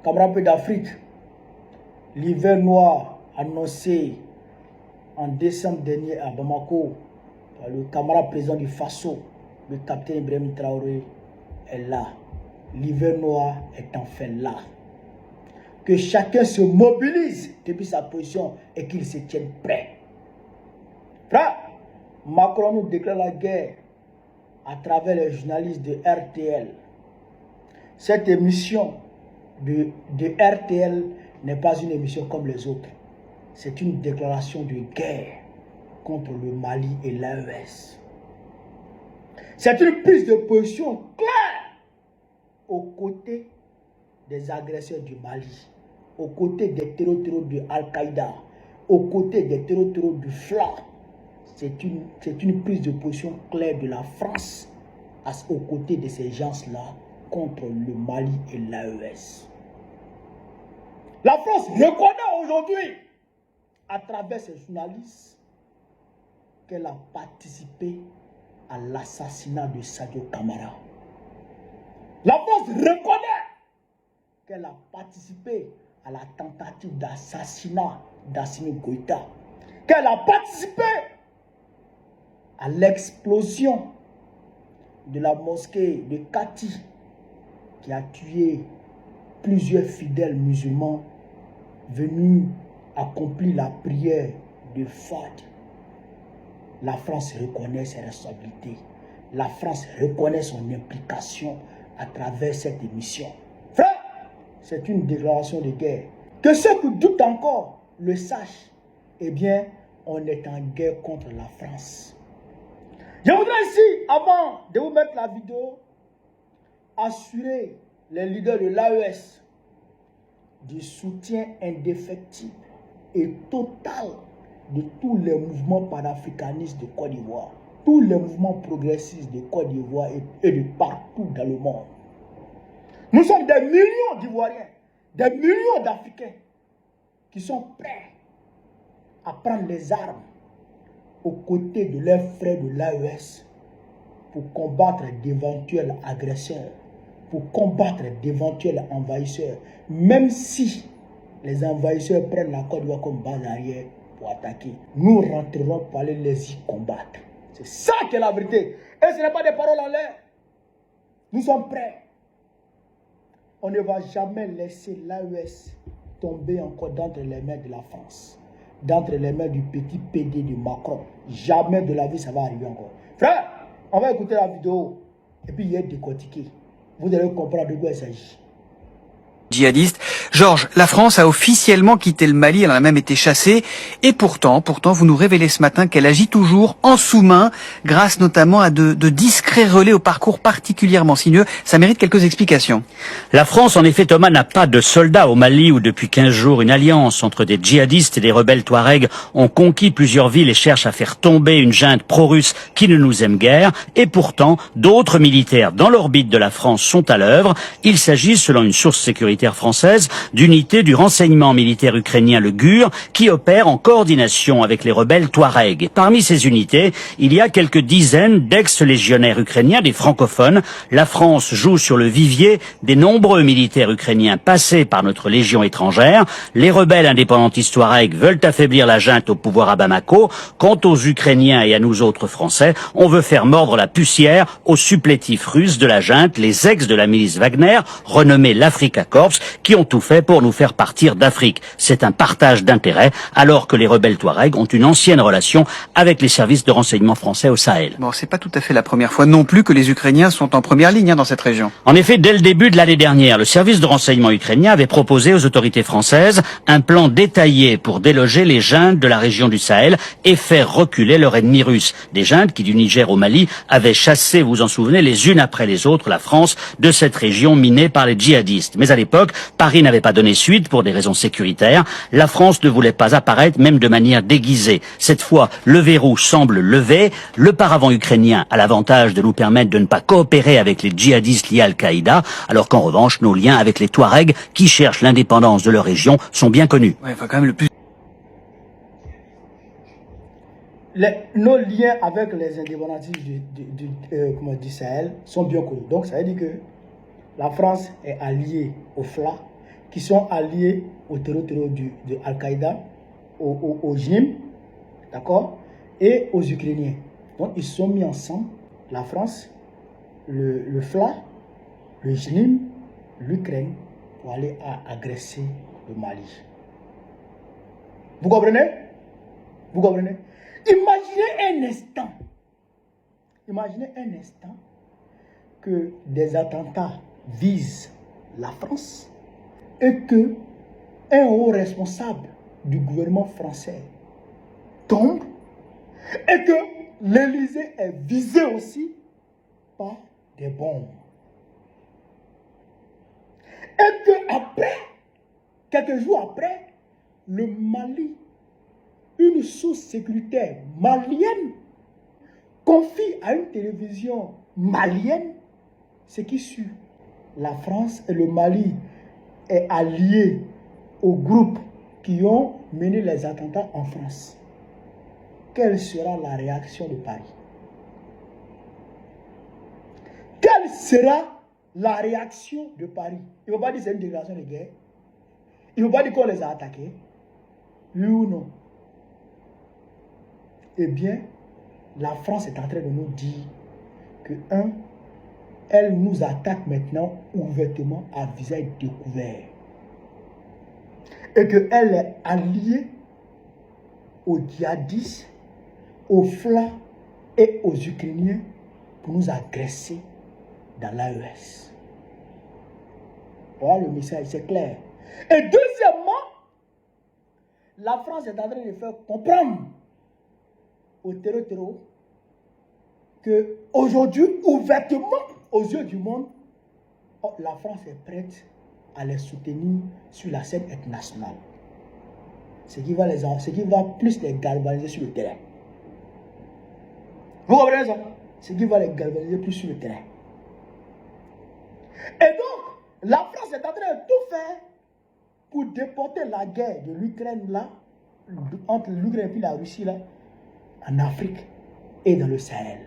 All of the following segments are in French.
Camarades d'Afrique, l'hiver noir annoncé en décembre dernier à Bamako par le camarade président du Faso, le capitaine Ibrahim Traoré, est là. L'hiver noir est enfin là. Que chacun se mobilise depuis sa position et qu'il se tienne prêt. Frère, Macron nous déclare la guerre à travers les journalistes de RTL. Cette émission de RTL n'est pas une émission comme les autres. C'est une déclaration de guerre contre le Mali et l'AES. C'est une prise de position claire aux côtés des agresseurs du Mali, aux côtés des terroristes de Al-Qaïda, aux côtés des terroristes du FLA. C'est une prise de position claire de la France aux côtés de ces gens-là contre le Mali et l'AES. La France reconnaît aujourd'hui, à travers ses journalistes, qu'elle a participé à l'assassinat de Sadio Kamara. La France reconnaît qu'elle a participé à la tentative d'assassinat d'Assimi Goïta, qu'elle a participé à l'explosion de la mosquée de Kati qui a tué plusieurs fidèles musulmans venus accomplir la prière de Fad. La France reconnaît ses responsabilités. La France reconnaît son implication à travers cette émission. Frère, c'est une déclaration de guerre. Que ceux qui doutent encore le sachent. Eh bien, on est en guerre contre la France. Je voudrais ici, avant de vous mettre la vidéo, assurer les leaders de l'AES du soutien indéfectible et total de tous les mouvements panafricanistes de Côte d'Ivoire, tous les mouvements progressistes de Côte d'Ivoire et de partout dans le monde. Nous sommes des millions d'Ivoiriens, des millions d'Africains qui sont prêts à prendre les armes aux côtés de leurs frères de l'AES pour combattre d'éventuels agresseurs, pour combattre d'éventuels envahisseurs, même si les envahisseurs prennent la Côte d'Ivoire comme base arrière pour attaquer. Nous rentrerons pour aller les y combattre. C'est ça qui est la vérité. Et ce n'est pas des paroles en l'air. Nous sommes prêts. On ne va jamais laisser l'AES tomber encore d'entre les mains de la France, d'entre les mains du petit PD de Macron. Jamais de la vie ça va arriver encore. Frère, on va écouter la vidéo et puis y être décortiqué. Vous allez comprendre de quoi il s'agit. Djihadiste. Georges, la France a officiellement quitté le Mali, elle en a même été chassée, et pourtant, vous nous révélez ce matin qu'elle agit toujours en sous-main, grâce notamment à de discrets relais au parcours particulièrement sinueux. Ça mérite quelques explications. La France, en effet, Thomas, n'a pas de soldats au Mali où depuis 15 jours une alliance entre des djihadistes et des rebelles touaregs ont conquis plusieurs villes et cherchent à faire tomber une junte pro-russe qui ne nous aime guère, et pourtant, d'autres militaires dans l'orbite de la France sont à l'œuvre. Il s'agit, selon une source sécuritaire française, d'unités du renseignement militaire ukrainien le GUR qui opèrent en coordination avec les rebelles touaregs. Parmi ces unités, il y a quelques dizaines d'ex-légionnaires ukrainiens, des francophones. La France joue sur le vivier des nombreux militaires ukrainiens passés par notre légion étrangère. Les rebelles indépendantistes touaregs veulent affaiblir la junte au pouvoir à Bamako. Quant aux Ukrainiens et à nous autres Français, on veut faire mordre la poussière aux supplétifs russes de la junte, les ex de la milice Wagner, renommée l'Afrika Corps, qui ont tout fait pour nous faire partir d'Afrique. C'est un partage d'intérêts, alors que les rebelles touaregs ont une ancienne relation avec les services de renseignement français au Sahel. Bon, c'est pas tout à fait la première fois non plus que les Ukrainiens sont en première ligne dans cette région. En effet, dès le début de l'année dernière, le service de renseignement ukrainien avait proposé aux autorités françaises un plan détaillé pour déloger les juntes de la région du Sahel et faire reculer leur ennemi russe. Des juntes qui, du Niger au Mali, avaient chassé, vous vous en souvenez, les unes après les autres, la France de cette région minée par les djihadistes. Mais à l'époque, Paris n'avait pas donné suite pour des raisons sécuritaires. La France ne voulait pas apparaître, même de manière déguisée. Cette fois, le verrou semble levé. Le paravent ukrainien a l'avantage de nous permettre de ne pas coopérer avec les djihadistes liés à Al-Qaïda, alors qu'en revanche, nos liens avec les Touaregs, qui cherchent l'indépendance de leur région, sont bien connus. Ouais, enfin, quand même le plus... Nos liens avec les indépendantistes du Sahel sont bien connus. Donc ça veut dire que la France est alliée au FLA, qui sont alliés au terreau de Al-Qaïda, au JNIM, d'accord, et aux Ukrainiens. Donc ils sont mis ensemble, la France, le FLA, le JNIM, l'Ukraine, pour aller agresser le Mali. Vous comprenez? Vous comprenez? Imaginez un instant que des attentats visent la France et que un haut responsable du gouvernement français tombe et que l'Élysée est visé aussi par des bombes. Et que après, quelques jours après, le Mali, une source sécuritaire malienne, confie à une télévision malienne ce qui suit. La France et le Mali est allié aux groupes qui ont mené les attentats en France. Quelle sera la réaction de Paris? Quelle sera la réaction de Paris? Il ne va pas dire que c'est une déclaration de guerre. Il ne va pas dire qu'on les a attaqués. Oui ou non? Eh bien, la France est en train de nous dire que, elle nous attaque maintenant ouvertement à visage découvert. Et qu'elle est alliée aux djihadistes, aux FLA et aux Ukrainiens pour nous agresser dans l'AES. Voilà le message, c'est clair. Et deuxièmement, la France est en train de faire comprendre au terreau que aujourd'hui, ouvertement, aux yeux du monde, la France est prête à les soutenir sur la scène internationale. Ce qui va plus les galvaniser sur le terrain. Vous comprenez ça? Ce qui va les galvaniser plus sur le terrain. Et donc, la France est en train de tout faire pour déporter la guerre de l'Ukraine là, entre l'Ukraine et la Russie là, en Afrique et dans le Sahel.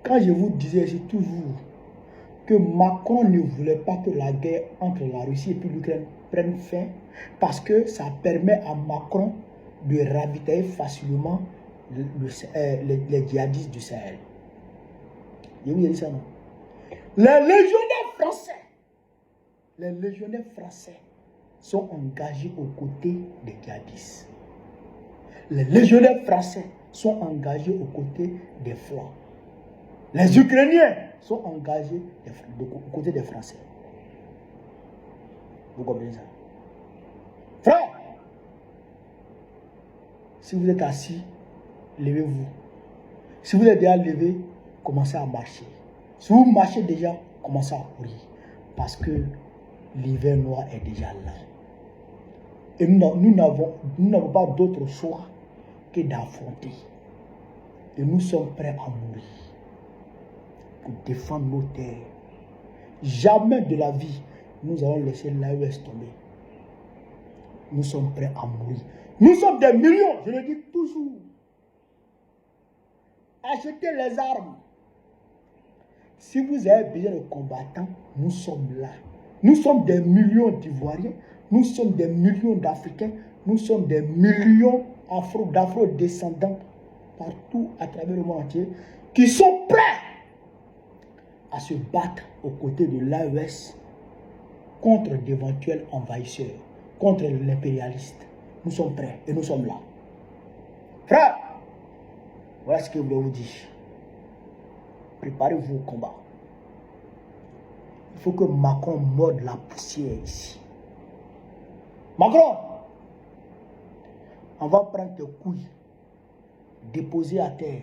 Quand je vous disais toujours que Macron ne voulait pas que la guerre entre la Russie et puis l'Ukraine prenne fin, parce que ça permet à Macron de ravitailler facilement les djihadistes du Sahel. Je vous ai dit ça, non? Les légionnaires français sont engagés aux côtés des djihadistes. Les légionnaires français sont engagés aux côtés des FLA. Les Ukrainiens sont engagés aux côtés des Français. Vous comprenez ça? Frère, si vous êtes assis, levez-vous. Si vous êtes déjà levé, commencez à marcher. Si vous marchez déjà, commencez à courir. Parce que l'hiver noir est déjà là. Et nous n'avons pas d'autre choix que d'affronter. Et nous sommes prêts à mourir pour défendre nos terres. Jamais de la vie, nous allons laisser l'AES tomber. Nous sommes prêts à mourir. Nous sommes des millions, je le dis toujours. Achetez les armes. Si vous avez besoin de combattants, nous sommes là. Nous sommes des millions d'Ivoiriens, nous sommes des millions d'Africains, nous sommes des millions d'Afro-descendants partout à travers le monde entier qui sont prêts à se battre aux côtés de l'AES contre d'éventuels envahisseurs, contre l'impérialiste. Nous sommes prêts et nous sommes là. Frère, voilà ce que je voulais vous dire. Préparez-vous au combat. Il faut que Macron morde la poussière ici. Macron, on va prendre tes couilles, déposer à terre,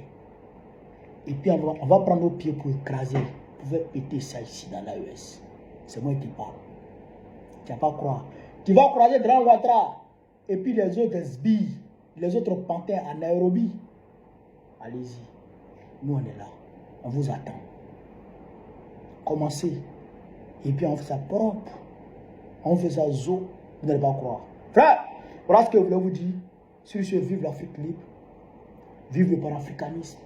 et puis on va prendre nos pieds pour écraser, pour faire péter ça ici dans l'AES. C'est moi qui parle. Tu vas pas croire. Tu vas croiser Grand Ouattara, et puis les autres sbilles, les autres panthères à Nairobi. Allez-y. Nous, on est là. On vous attend. Commencez. Et puis on fait ça propre. On fait ça zo. Vous n'allez pas croire. Frère, voilà ce que je voulais vous dire. Sur ce, vive l'Afrique libre. Vive le panafricanisme.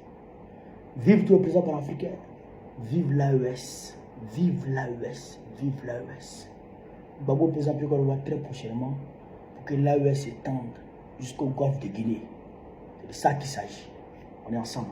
Vive tous les présidents panafricains. Vive l'AES. Vive l'AES. Vive l'AES. Gbagbo président Pierre Goudiaby très prochainement pour que l'AES s'étende jusqu'au golfe de Guinée. C'est de ça qu'il s'agit. On est ensemble.